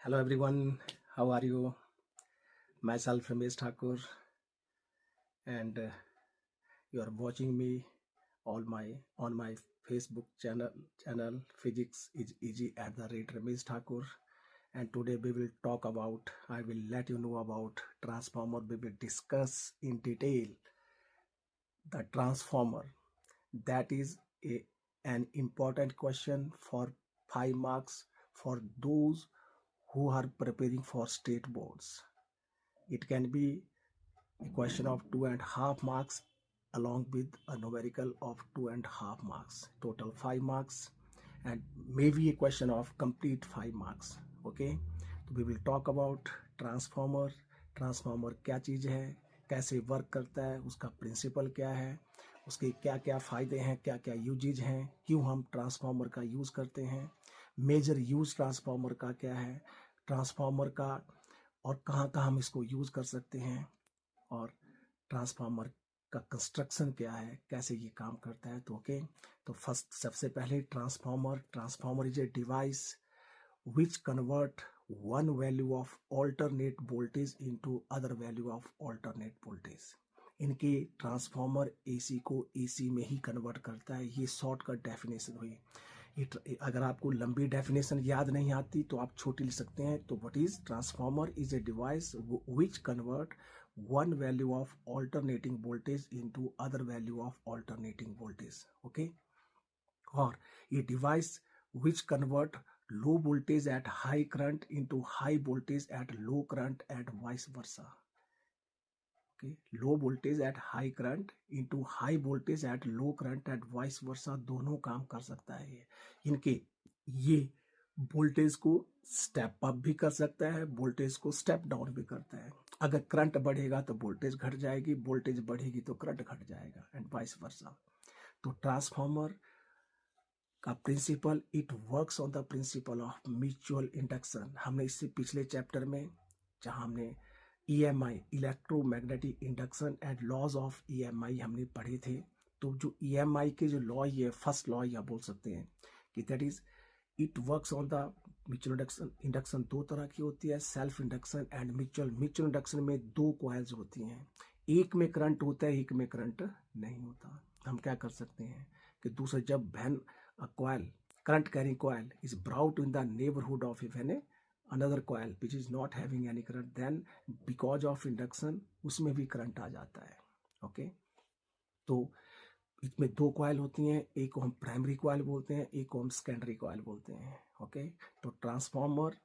Hello everyone, how are you? Myself Ramesh Thakur, and you are watching me on my Facebook channel Physics is Easy at the rate Ramesh Thakur. And today we will talk about, I will let you know about transformer. We will discuss in detail the transformer. That is an important question for 5 marks for those who are preparing for state boards. It can be a question of 2.5 marks along with a numerical of 2.5 marks, total 5 marks, and maybe a question of complete 5 marks. Okay, तो we will talk about transformer. Transformer क्या चीज़ है, कैसे work करता है, उसका principal क्या है, उसके क्या क्या फ़ायदे हैं, क्या क्या यूजेज हैं, क्यों हम ट्रांसफार्मर का यूज़ करते हैं, मेजर यूज़ ट्रांसफार्मर का क्या है, ट्रांसफार्मर का और कहाँ कहाँ हम इसको यूज़ कर सकते हैं, और ट्रांसफार्मर का कंस्ट्रक्शन क्या है, कैसे ये काम करता है। तो ओके, तो फर्स्ट सबसे पहले transformer is a device which convert one value of alternate voltage into other value of alternate voltage। इनके ट्रांसफार्मर एसी को एसी में ही कन्वर्ट करता है। ये शॉर्टकट डेफिनेशन हुई। अगर आपको लंबी डेफिनेशन याद नहीं आती तो आप छोटी लिख सकते हैं। तो what is transformer is a device which convert one value of alternating voltage into other value of alternating voltage। Okay, और ये device which convert low voltage at high current into high voltage at low current and vice versa। okay, low voltage at high current into high voltage at low current and vice versa दोनों काम कर सकता है। ये voltage को step up भी कर सकता है, वोल्टेज को स्टेप डाउन भी करता है। अगर करंट बढ़ेगा तो वोल्टेज घट जाएगी, वोल्टेज बढ़ेगी तो करंट घट जाएगा, एंड वाइस वर्सा। तो ट्रांसफार्मर का principle, it works on the principle of mutual induction. हमने इससे पिछले चैप्टर में, जहां हमने EMI electromagnetic induction and laws of EMI हमने पढ़े थे। तो जो EMI के जो लॉ, ये फर्स्ट लॉ या बोल सकते हैं कि that is it works on the mutual induction. Induction दो तरह की होती है, self induction and mutual. Mutual induction में दो कॉइल्स होती हैं, एक में करंट होता है, एक में करंट नहीं होता। हम क्या कर सकते हैं कि दूसरा, जब van a coil, current carrying coil is brought in the neighborhood of another coil which is not having any current, then because of induction उसमें भी करंट आ जाता है। ओके, तो इसमें दो कॉइल होती हैं, एक को हम प्राइमरी कॉइल बोलते हैं, एक को हम सेकेंडरी कॉइल बोलते हैं। ओके, तो ट्रांसफार्मर